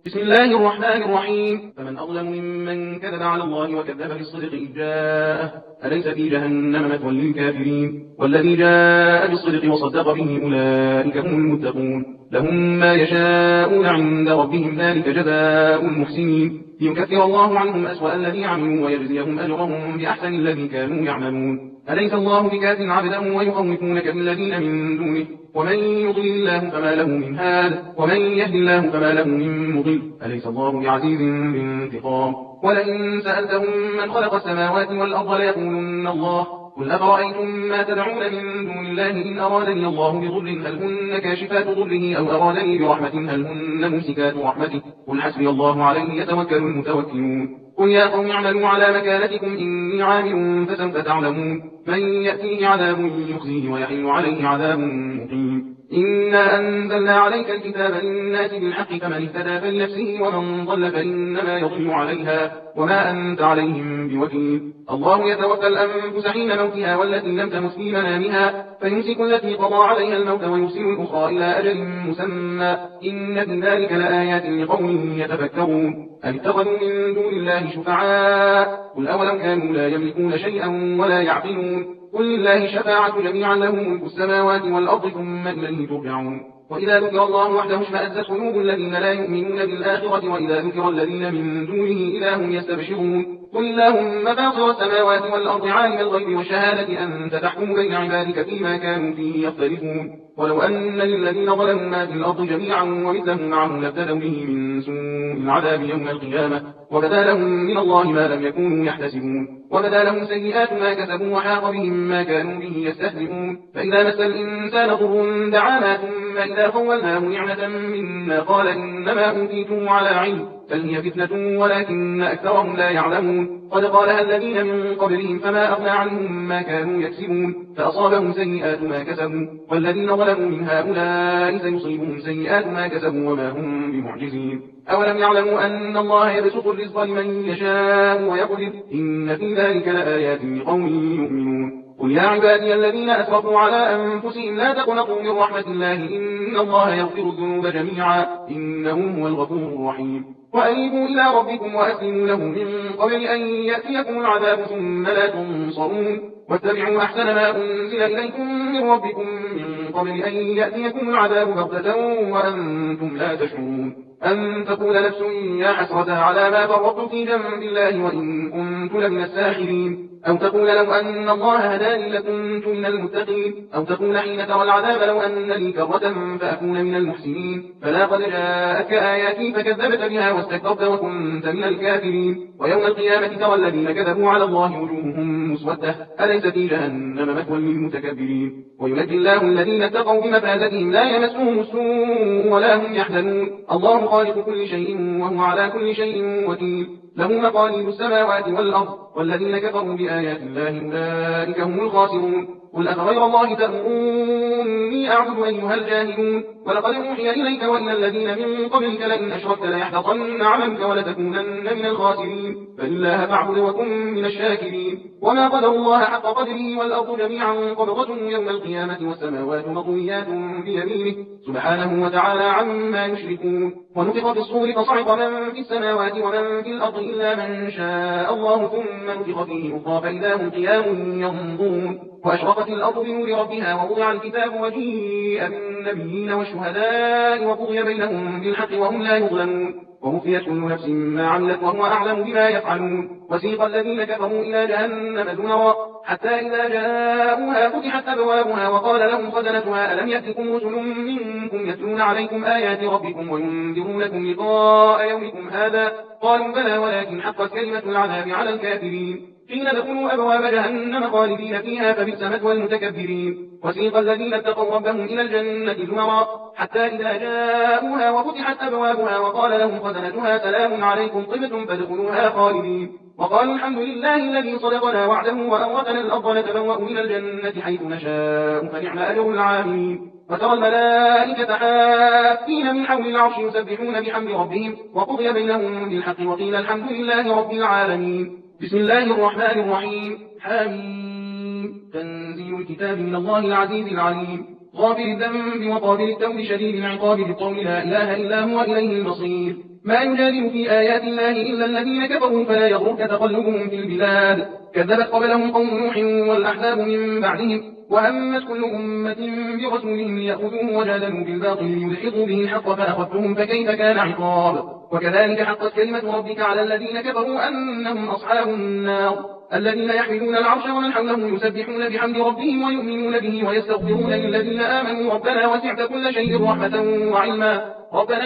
بسم الله الرحمن الرحيم. فمن أظلم ممن كذب على الله وكذب بالصدق إذ جاءه أليس في جهنم مثوى للكافرين والذي جاء بالصدق وصدق به أولئك هم المتقون لهم ما يشاءون عند ربهم ذلك جزاء المحسنين ليكفر الله عنهم أسوأ الذي عملوا ويجزيهم أجرهم بأحسن الذي كانوا يعملون أليس الله بكاف عبده ويخوفونك بالذين من دونه ومن يضلل الله فما له من هاد ومن يهد الله فما له من مضل أليس الله بعزيز بانتقام ولئن سألتهم من خلق السماوات والأرض ليقولن الله قل أفرأيتم ما تدعون من دون الله إن أرادني الله بضر هل هن كاشفات ضره أو أرادني برحمة هل هن ممسكات رحمته قل حسبي الله عليه يتوكل المتوكلون قل يا قوم اعملوا على مكانتكم إني عامل فسوف تعلمون من يأتيه عذاب يخزيه ويحل عليه عذاب مقيم إنا أنزلنا عليك الكتاب للناس بالحق فمن اهتدى فلنفسه ومن ضل فإنما يضل عليها وما أنت عليهم بوكيل الله يتوفى الأنفس حين موتها والتي لم تمت في منامها فيمسك التي قضى عليها الموت ويرسل الأخرى إلى أجل مسمى إن في ذلك لآيات لقوم يتفكرون أم اتخذوا من دون الله شفعاء قل أولو كانوا لا يملكون شيئا ولا يعقلون قل لله شفاعة جميعا له ملك السماوات والأرض ثم إليه ترجعون وإذا ذكر الله وحده اشمأزت قلوب الذين لا يؤمنون بالآخرة وإذا ذكر الذين من دونه إذا هم يستبشرون قل اللهم فاطر السماوات والأرض عالم الغيب والشهادة أنت تحكم بين عبادك فيما كانوا فيه يختلفون ولو أن للذين ظلموا ما في الأرض جميعا ومثله معه لابتدوا به من سوء العذاب يوم القيامة وبدا لهم من الله ما لم يكونوا يحتسبون وبدا لهم سيئات ما كسبوا وحاق بهم ما كانوا به يستهزئون فإذا مس الإنسان ضر دعانا ثم إذا خولناه نعمة منا قال إنما أوتيته على علم بل هي فتنة ولكن أكثرهم لا يعلمون قد قالها الذين من قبلهم فما أغنى عنهم ما كانوا يكسبون فأصابهم سيئات ما كسبوا والذين ظلموا من هؤلاء سيصيبهم سيئات ما كسبوا وما هم بمعجزين أولم يعلموا أن الله يبسط الرزق لمن يشاء ويقدر إن في ذلك لآيات لقوم يؤمنون قل يا عبادي الذين أسرفوا على أنفسهم لا تقنطوا من رحمة الله إن الله يغفر الذنوب جميعا إنه هو الغفور الرحيم وأنيبوا إلى ربكم وأسلموا له من قبل أن يأتيكم العذاب ثم لا تنصرون واتبعوا أحسن ما أنزل إليكم من ربكم من قبل أن يأتيكم العذاب بغتة وأنتم لا تشعرون أن تقول نفس يا حسرة على ما فرطت في جنب الله وإن كنت لمن الساخرين أو تقول لو أن الله هداني لكنت من المتقين أو تقول حين ترى العذاب لو أن لي كرة فأكون من المحسنين فلا قد جاءتك آياتي فكذبت بها واستكبرت وكنت من الكافرين ويوم القيامة ترى الذين كذبوا على الله وجوههم مسودة أليس في جهنم مثوى للمتكبرين وينجي الله الذين اتقوا بمفازتهم لا يمسهم السوء ولا هم يحزنون الله خالق كل شيء وهو على كل شيء وكيل له مقاليد السماوات والأرض والذين كفروا بآيات الله أولئك هم الخاسرون قل أفغير الله تأمروني أعبد أيها الجاهلون ولقد أوحي إليك وإلى الذين من قبلك لئن أشركت ليحبطن عملك ولتكونن من الخاسرين فلله فاعبد وكن من الشاكرين وما قدر الله حق قدره والأرض جميعا قبضته يوم القيامة والسماوات مطويات بيمينه سبحانه وتعالى عما يشركون ونفخ في الصور فصعق من في السماوات ومن في الأرض إلا من شاء الله ثم نفخ فيه أخرى فإذا هم قيام ينظرون وأشرقت الأرض بنور ربها ووضع الكتاب وجيء بالنبيين والشهداء وقضي بينهم بالحق وهم لا يظلمون ووفيت كل نفس ما عملت وهو أعلم بما يفعلون وسيق الذين كفروا إلى جهنم زمرا حتى إذا جاءوها فتحت أبوابها وقال لهم خزنتها ألم يأتكم رسل منكم يتلون عليكم آيات ربكم وينذرونكم لقاء يومكم هذا قالوا بلى ولكن حقت كلمة العذاب على الكافرين قيل ادخلوا أبواب جهنم خالدين فيها فبئس مثوى المتكبرين وسيق الذين اتقوا ربهم إلى الجنة زمرا حتى إذا جاءوها وفتحت أبوابها وقال لهم خزنتها سلام عليكم طبتم فادخلوها خالدين وقالوا الحمد لله الذي صدقنا وعده وأورثنا الأرض نتبوأ من الجنة حيث نشاء فنعم أجر العاملين وترى الملائكة حافين من حول العرش يسبحون بحمد ربهم وقضي بينهم بالحق وقيل الحمد لله رب العالمين بسم الله الرحمن الرحيم حميم تنزيل الكتاب من الله العزيز العليم غافر الذنب وقابل التوب شديد العقاب بالقول لا إله إلا هو إليه المصير ما يجادل في آيات الله إلا الذين كفروا فلا يغرك تقلبهم في البلاد كذبت قبلهم قوم نوح والأحزاب من بعدهم وهمت كل أمة برسولهم ليأخذوه وجادلوا بالباطل ليدحضوا به الحق فأخذتهم فكيف كان عقاب وكذلك حقت كلمة ربك على الذين كفروا أنهم أصحاب النار الذين يحملون العرش ومن حوله يسبحون بحمد ربهم ويؤمنون به ويستغفرون للذين آمنوا ربنا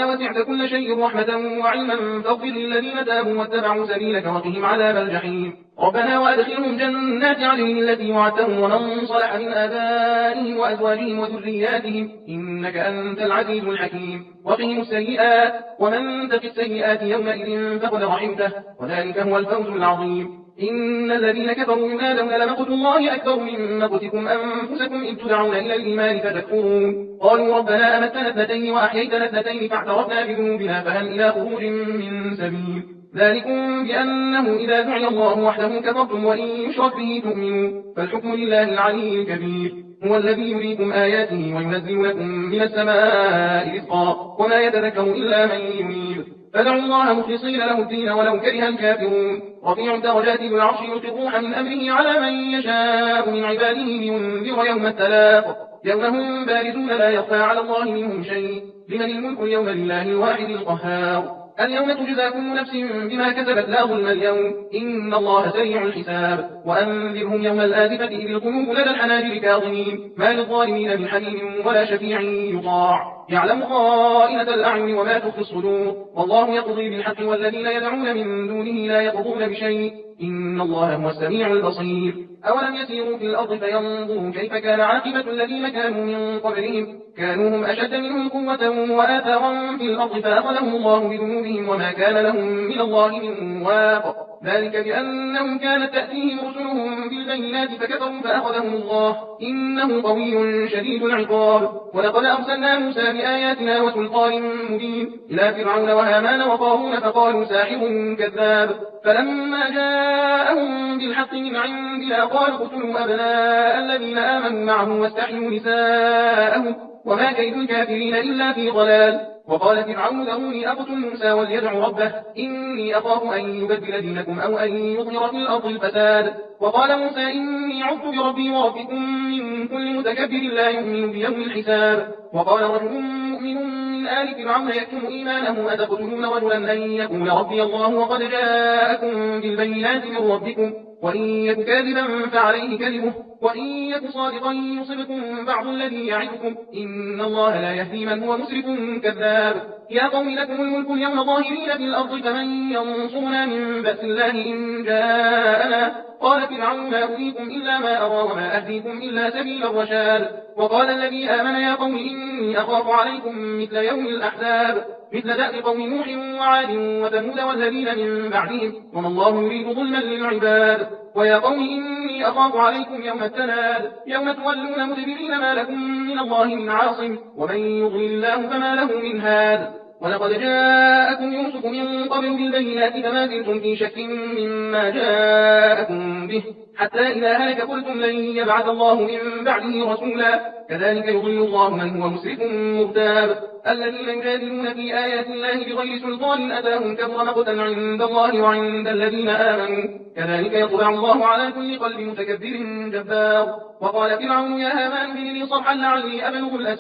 وسعت كل شيء رحمة وعلما فاغفر للذين تابوا واتبعوا سبيلك وقهم عذاب الجحيم ربنا وأدخلهم جنات عدن التي وعدتهم ومن صلح من آبائهم وأزواجهم وذرياتهم إنك أنت العزيز الحكيم وقهم السيئات ومن تق السيئات يومئذ فقد رحمته وذلك هو الفوز العظيم إن الذين كفروا ينادون لمقت الله أكبر من مقتكم أنفسكم إذ تدعون إلى الإيمان فتكفرون قالوا ربنا أمتنا اثنتين وأحييتنا اثنتين فاعترفنا بذنوبنا فهل إلى خروج من سبيل ذلكم بأنه إذا دعي الله وحده كفرتم وإن يشرك به تؤمنوا فالحكم لله العلي الكبير هو الذي يريكم آياته وينزل لكم من السماء رزقا وما يتذكر إلا من ينيب فادعوا الله مخلصين له الدين ولو كره الكافرون رفيع الدرجات ذو العرش يلقي الروح من أمره على من يشاء من عباده لينذر يوم التلاق يوم هم بارزون لا يخفى على الله منهم شيء لمن الملك اليوم لله الواحد القهار اليوم تجزى كل نفس بما كسبت لا ظلم اليوم إن الله سريع الحساب وأنذرهم يوم الآزفة إذ القلوب لدى الحناجر كاظمين ما للظالمين من حميم ولا شفيع يطاع يعلم خائنة الأعين وما تخفي الصدور والله يقضي بالحق والذين يدعون من دونه لا يقضون بشيء إن الله هو السميع البصير أولم يسيروا في الأرض فينظروا كيف كان عاقبة الذين كانوا من قبلهم كانوا هم أشد منهم قوة وآثارا في الأرض فأخذهم الله بذنوبهم وما كان لهم من الله من واق ذلك بأنهم كانت تأتيهم رسلهم بالبينات فكفروا فأخذهم الله إنه قوي شديد العقاب ولقد أرسلنا موسى بآياتنا وسلطان مبين إلى فرعون وهامان وقارون فقالوا ساحر كذاب فلما جاءهم بالحق من عندنا قالوا اقتلوا أبناء الذين آمنوا معه واستحيوا نساءهم وما كيد الكافرين إلا في ضلال وقال فرعون ذروني أقتل موسى وليدع ربه إني أخاف أن يبدل دينكم أو أن يظهر في الأرض الفساد وقال موسى إني عذت بربي وربكم من كل متكبر لا يؤمن بيوم الحساب وقال رجل مؤمن من آل فرعون يكتم إيمانه أتقتلون رجلا أن يقول ربي الله وقد جاءكم بالبينات من ربكم وإن يك كاذبا فعليه كذبه وإن يك صادقا يصبكم بعض الذي يعدكم إن الله لا يهدي من هو مسرف كذاب يا قوم لكم الملك اليوم ظاهرين في الأرض فمن ينصرنا من بأس الله إن جاءنا قال فرعون ما أريكم إلا ما أرى وما أهديكم إلا سبيل الرشاد وقال الذي آمن يا قوم إني أخاف عليكم مثل يوم الأحزاب مثل دأب قوم نوح وعاد وثمود والذين من بعدهم وما الله يريد ظلما للعباد ويا قوم إني أخاف عليكم يوم التناد يوم تولون مدبرين ما لكم من الله من عاصم ومن يضلل الله فما له من هاد ولقد جاءكم يوسف من قبل بالبينات فما زلتم في شك مما جاءكم به حتى إذا هلك قلتم لن يبعث الله من بعده رسولا كذلك يضل الله من هو مسرف مرتاب الذين يجادلون في آيات الله بغير سلطان أتاهم كبر مقتا عند الله وعند الذين آمنوا كذلك يطبع الله على كل قلب متكبر جبار وقال فرعون يا هامان ابن لي صرحا لعلي أبلغ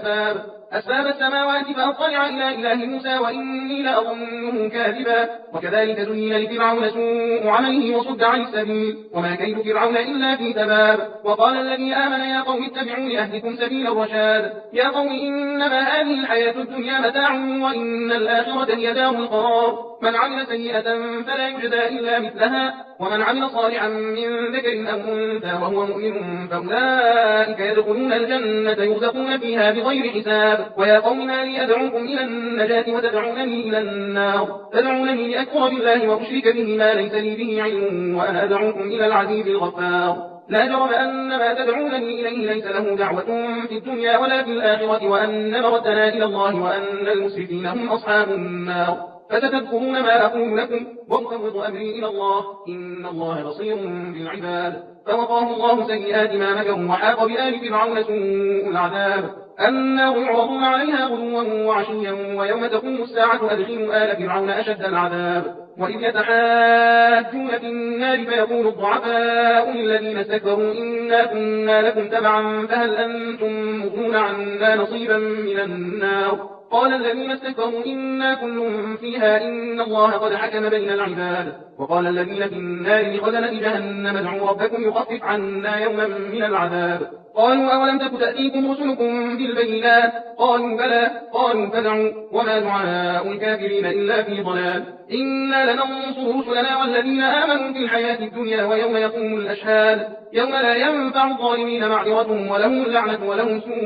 أسباب السماوات فأطلع إلى إله موسى وإني لأظنه كاذبا وكذلك زين لفرعون سوء عمله وصد عن السبيل وما كيد فرعون إلا في تباب وقال الذي آمن يا قوم اتبعون أهدكم سبيل الرشاد يا قوم إنما هذه الحياة الدنيا متاع وإن الآخرة هي دار القرار من عمل سيئة فلا يجزى إلا مثلها ومن عمل صالحا من ذكر أو أنثى وهو مؤمن فأولئك يدخلون الجنة يرزقون فيها بغير حساب ويا قوم ما لي أدعوكم إلى النجاة وتدعونني إلى النار تدعونني لأكفر بالله وأشرك به ما ليس لي به علم وأنا أدعوكم إلى العزيز الغفار لا جرم أن ما تدعونني إليه ليس له دعوة في الدنيا ولا في الآخرة وأن مردنا إلى الله وأن المسرفين هم أصحاب النار فستذكرون ما أقول لكم وأفوض أمري إلى الله إن الله بصير بالعباد فوقاه الله سيئات ما مكروا وحاق بآل فرعون سوء العذاب النار يعرضون عليها غدوا وعشيا ويوم تقوم الساعة أدخلوا آل فرعون أشد العذاب وإذ يتحاجون في النار فيقول الضعفاء للذين استكبروا إنا كنا لكم تبعا فهل أنتم مغنون عنا نصيبا من النار قال الذين استكبروا إنا كل فيها إن الله قد حكم بين العباد وقال الذين في النار لخزنة جهنم ادعوا ربكم يخفف عنا يوما من العذاب قالوا أولم تك تأتيكم رسلكم بالبينات قالوا بلى قالوا فادعوا وما دعاء الكافرين إلا في ضلال إنا لننصر رسلنا والذين آمنوا في الحياة الدنيا ويوم يقوم الأشهاد يوم لا ينفع الظالمين معذرتهم ولهم اللعنة ولهم سوء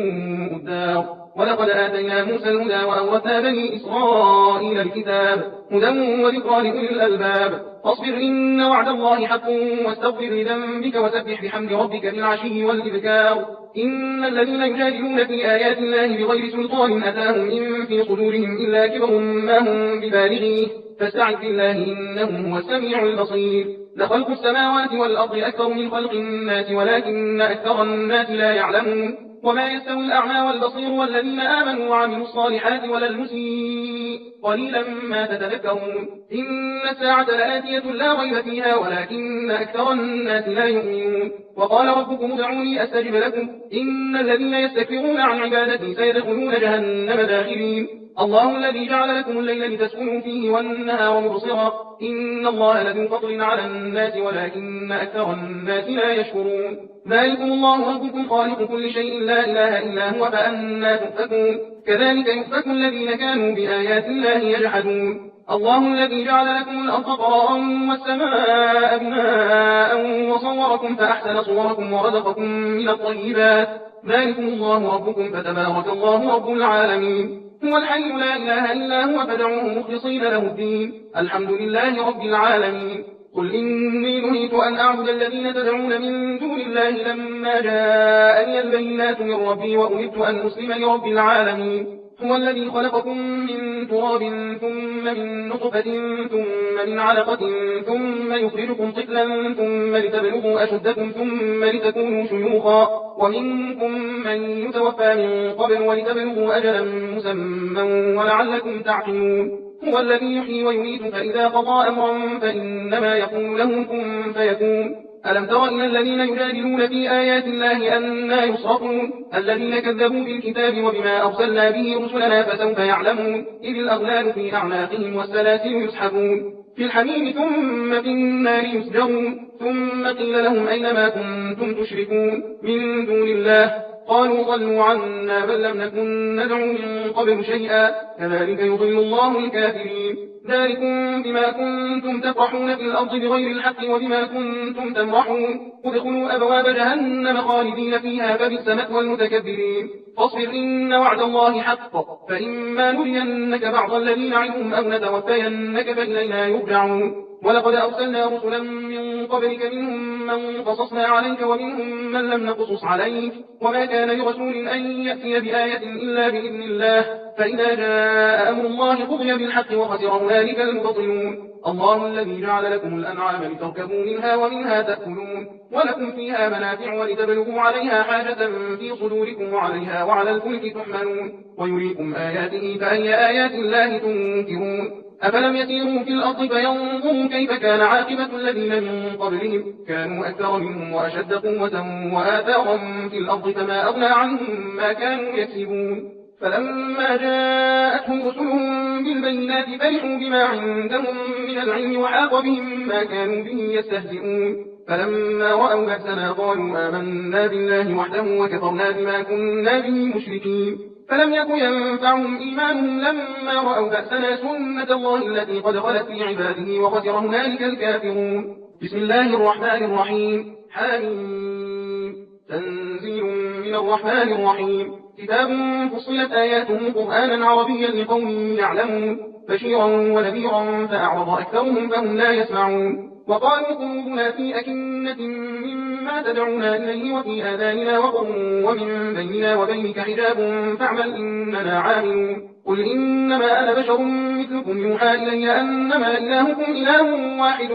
الدار ولقد آتينا موسى الهدى وأورثنا بني إسرائيل الكتاب هدى وذكرى لأولي الألباب فاصبر إن وعد الله حق واستغفر لذنبك وسبح بحمد ربك بالعشي والإبكار إن الذين يجادلون في آيات الله بغير سلطان أتاهم إن في صدورهم إلا كبر ما هم ببالغيه فاستعذ بالله إنه هو السميع البصير لخلق السماوات والأرض أكثر من خلق الناس ولكن أكثر الناس لا يعلمون وما يستوي الأعمى والبصير والذين آمنوا وعملوا الصالحات ولا المسيء قليلا ما تتذكرون إن الساعة لآتية لا ريب فيها ولكن أكثر الناس لا يؤمنون وقال ربكم ادعوني أستجب لكم إن الذين يستكبرون عن عبادتي سيدخلون جهنم داخرين الله الذي جعل لكم الليل لتسكنوا فيه والنهار مبصرا إن الله لذو فضل على الناس ولكن أكثر الناس لا يشكرون ذلكم الله ربكم خالق كل شيء لا إله إلا هو فأنا تؤفكون كذلك يؤفك الذين كانوا بآيات الله يجحدون الله الذي جعل لكم الأرض قرارا والسماء بناء وصوركم فأحسن صوركم ورزقكم من الطيبات ذلكم الله ربكم فتبارك الله رب العالمين هو الحي لا إله إلا هو فادعوه مخلصين له الدين الحمد لله رب العالمين قل إني نهيت أن أعبد الذين تدعون من دون الله لما جاءني البينات من ربي وأمرت أن أسلم لرب العالمين هو الذي خلقكم من تراب ثم من نطفة ثم من علقة ثم يخرجكم طفلا ثم لتبلغوا أشدكم ثم لتكونوا شيوخا ومنكم من يتوفى من قبل ولتبلغوا أجلا مسمى ولعلكم تعقلون هو الذي يحيي ويميت فإذا قضى أمرا فإنما يقول له كن فيكون ألم تر إلى الذين يجادلون في آيات الله أنى يصرفون الذين كذبوا بالكتاب وبما أرسلنا به رسلنا فسوف يعلمون إذ الأغلال في أعناقهم والسلاسل يسحبون في الحميم ثم في النار يسجرون ثم قيل لهم أين ما كنتم تشركون من دون الله قالوا ضلوا عنا بل لم نكن ندعو من قبل شيئا كذلك يضل الله الكافرين ذلكم بما كنتم تفرحون في الأرض بغير الحق وبما كنتم تمرحون ادخلوا أبواب جهنم خالدين فيها فبئس مثوى المتكبرين فاصبر إن وعد الله حق فإما نرينك بعض الذين نعدهم أو نتوفينك فإلينا يرجعون ولقد أرسلنا رسلا من قبلك منهم من قصصنا عليك ومنهم من لم نقصص عليك وما كان لرسول أن يأتي بآية إلا بإذن الله فإذا جاء أمر الله قضي بالحق وخسر هنالك المبطلون الله الذي جعل لكم الأنعام لتركبوا منها ومنها تأكلون ولكم فيها منافع ولتبلغوا عليها حاجة في صدوركم وعليها وعلى الفلك تحملون ويريكم آياته فأي آيات الله تنكرون أفلم يسيروا في الأرض فينظروا كيف كان عاقبة الذين من قبلهم كانوا أكثر منهم وأشد قوة وآثارا في الأرض فما أغنى عنهم ما كانوا يكسبون فلما جاءتهم رسلهم بالبينات فرحوا بما عندهم من العلم وحاق بهم ما كانوا به يستهزئون فلما رأوا بأسنا قالوا آمنا بالله وحده وكفرنا بما كنا به مشركين فلم يكن ينفعهم إيمانهم لما رأوا بأسنا سنة الله التي قد خلت في عباده وخسر هنالك الكافرون بسم الله الرحمن الرحيم حميم تنزيل من الرحمن الرحيم كتاب فصلت آياته قرآنا عربيا لقوم يعلمون بشيرا ونذيرا فأعرض أكثرهم فهم لا يسمعون وقالوا قلوبنا في أكنة مما تدعونا إليه وفي آذاننا وقر ومن بيننا وبينك حجاب فاعمل إننا عاملون قل إنما أنا بشر مثلكم يوحى إلي أنما إلهكم إله واحد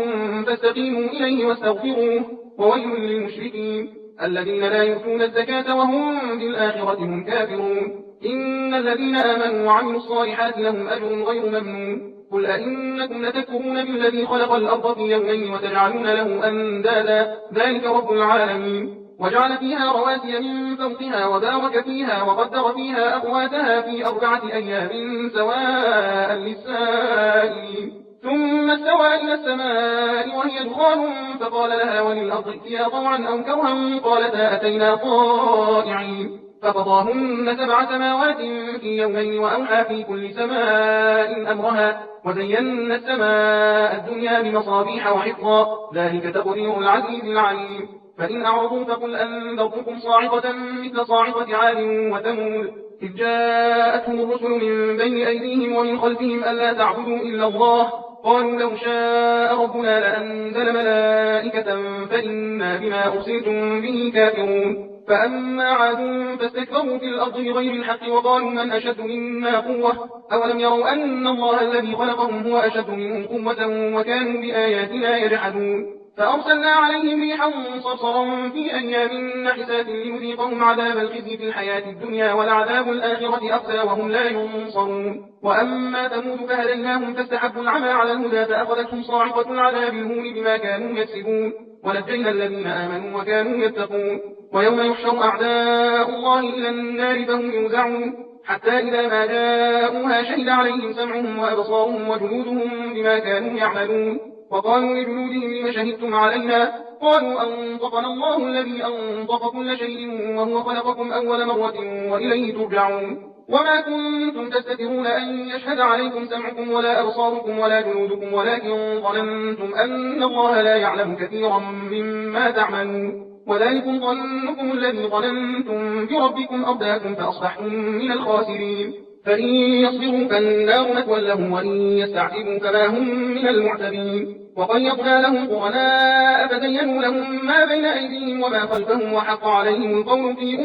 فاستقيموا إليه واستغفروه وويل للمشركين الذين لا يؤتون الزكاة وهم بالآخرة هم كافرون إن الذين آمنوا وعملوا الصالحات لهم أجر غير ممنون قل أئنكم لتكفرون بالذي خلق الأرض في يومين وتجعلون له أندادا ذلك رب العالمين وجعل فيها رواسي من فوقها وبارك فيها وقدر فيها أقواتها في 4 أيام سواء للسائلين ثم استوى إلى السماء وهي دخان فقال لها وللأرض ائتيا طوعا أو كرها قالتا أتينا طائعين فقضاهن 7 سماوات في يومين وأوحى في كل سماء أمرها وزينا السماء الدنيا بمصابيح وحفظا ذلك تقدير العزيز العليم فإن أعرضوا فقل أنذرتكم صاعقة مثل صاعقة عاد وثمود إذ جاءتهم الرسل من بين أيديهم ومن خلفهم ألا تعبدوا إلا الله قالوا لو شاء ربنا لأنزل ملائكة فإنا بما أرسلتم به كافرون فأما عاد فاستكبروا في الأرض بغير الحق وقالوا من أشد منا قوة أولم يروا أن الله الذي خلقهم هو أشد منهم قوة وكانوا بآياتنا يجحدون فأرسلنا عليهم ريحا صرصرا في أيام نحسات لنذيقهم عذاب الخزي في الحياة الدنيا ولعذاب الآخرة أخزى وهم لا ينصرون وأما ثمود فهديناهم فاستحبوا العمى على الهدى فأخذتهم صاعقة العذاب الهون بما كانوا يكسبون ونجينا الذين آمنوا وكانوا يتقون ويوم يحشر أعداء الله إلى النار فهم يوزعون حتى إذا ما جاءوها شهد عليهم سمعهم وأبصارهم وجلودهم بما كانوا يعملون وقالوا لجلودهم لم شهدتم علينا قالوا أنطقنا الله الذي أنطق كل شيء وهو خلقكم أول مرة وإليه ترجعون وما كنتم تستترون أن يشهد عليكم سمعكم ولا أبصاركم ولا جلودكم ولكن ظننتم أن الله لا يعلم كثيرا مما تعملون وذلكم ظنكم الذي ظننتم بربكم أرداكم فأصبحتم من الخاسرين فإن يصبروا فالنار مثوى لهم وإن يستعتبوا فما هم من المعتبين وقيضنا لهم قرناء فزينوا لهم ما بين أيديهم وما خلفهم وحق عليهم القول في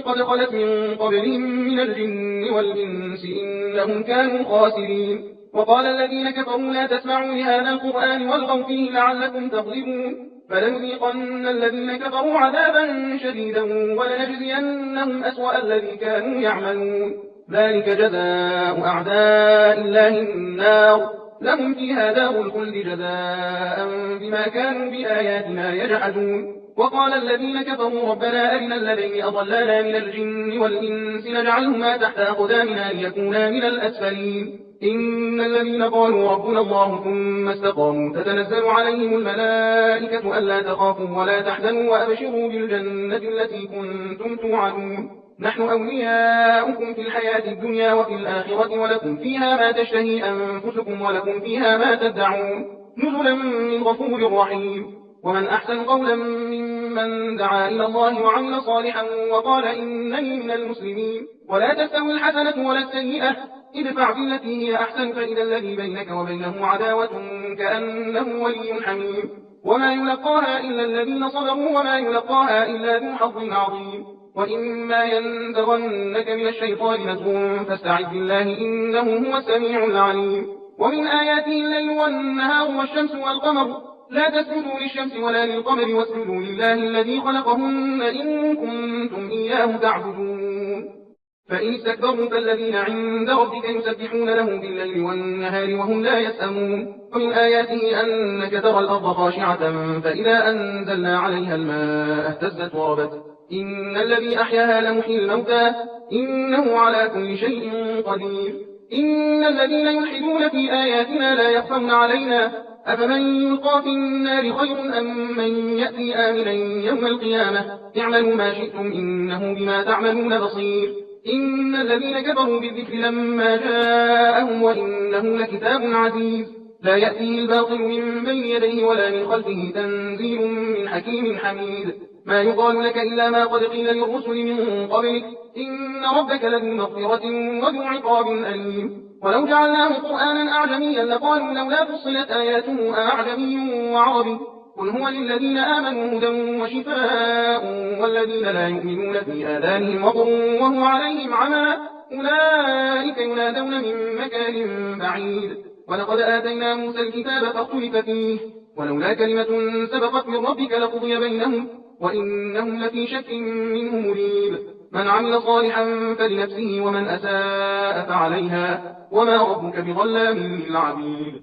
قد خلت من قبلهم من الجن والإنس إنهم كانوا خاسرين وقال الذين كفروا لا تسمعوا لهذا القرآن والغوا فيه لعلكم تغلبون فلنذيقن الذين كفروا عذابا شديدا ولنجزينهم أسوأ الذي كانوا يعملون ذلك جزاء أعداء الله النار لهم فيها دار الخلد جزاء بما كانوا بآياتنا يجحدون وقال الذين كفروا ربنا أرنا الذين أضلانا من الجن والإنس نجعلهما تحت أقدامنا ليكونا من الأسفلين إن الذين قالوا ربنا الله ثم استقاموا تتنزل عليهم الملائكة ألا تخافوا ولا تحزنوا وأبشروا بالجنة التي كنتم توعدون نحن أولياؤكم في الحياة الدنيا وفي الآخرة ولكم فيها ما تشتهي أنفسكم ولكم فيها ما تدعون نزلا من غفور رحيم ومن أحسن قولا ممن دعا إلى الله وعمل صالحا وقال إنني من المسلمين ولا تستوي الحسنة ولا السيئة ادفع بالتي هي أحسن فإذا الذي بينك وبينه عداوة كأنه ولي حميم وما يلقاها إلا الذين صبروا وما يلقاها إلا ذو حظ عظيم وإما ينزغنك من الشيطان نزغ فاستعذ بالله إنه هو السميع العليم ومن آياته الليل والنهار والشمس والقمر لا تسجدوا للشمس ولا للقمر واسجدوا لله الذي خلقهن إن كنتم إياه تعبدون فإن استكبروا فالذين عند ربك يسبحون له بالليل والنهار وهم لا يسأمون ومن آياته أنك ترى الأرض خاشعة فإذا أنزلنا عليها الماء اهتزت وربت إن الذي أحياها لمحيي الموتى إنه على كل شيء قدير إن الذين يلحدون في آياتنا لا يخفون علينا أفمن يلقى في النار خير أم من يأتي آمنا يوم القيامة اعملوا ما شئتم إنه بما تعملون بصير إن الذين كفروا بالذكر لما جاءهم وإنه لكتاب عزيز لا يأتيه الباطل من بين يديه ولا من خلفه تنزيل من حكيم حميد ما يقال لك إلا ما قد قيل للرسل من قبلك إن ربك لذو مغفرة وذو عقاب أليم ولو جعلناه قرآنا أعجميا لقالوا لولا فصلت آياته أعجمي وعربي قل هو للذين آمنوا هدى وشفاء والذين لا يؤمنون في آذانهم وقر وهو عليهم عمى أولئك ينادون من مكان بعيد ولقد آتينا موسى الكتاب فاختلف فيه ولولا كلمة سبقت من ربك لقضي بينهم وإنهم لفي شك منه مريب من عمل صالحا فلنفسه ومن أساء فعليها وما ربك بظلام للعبيد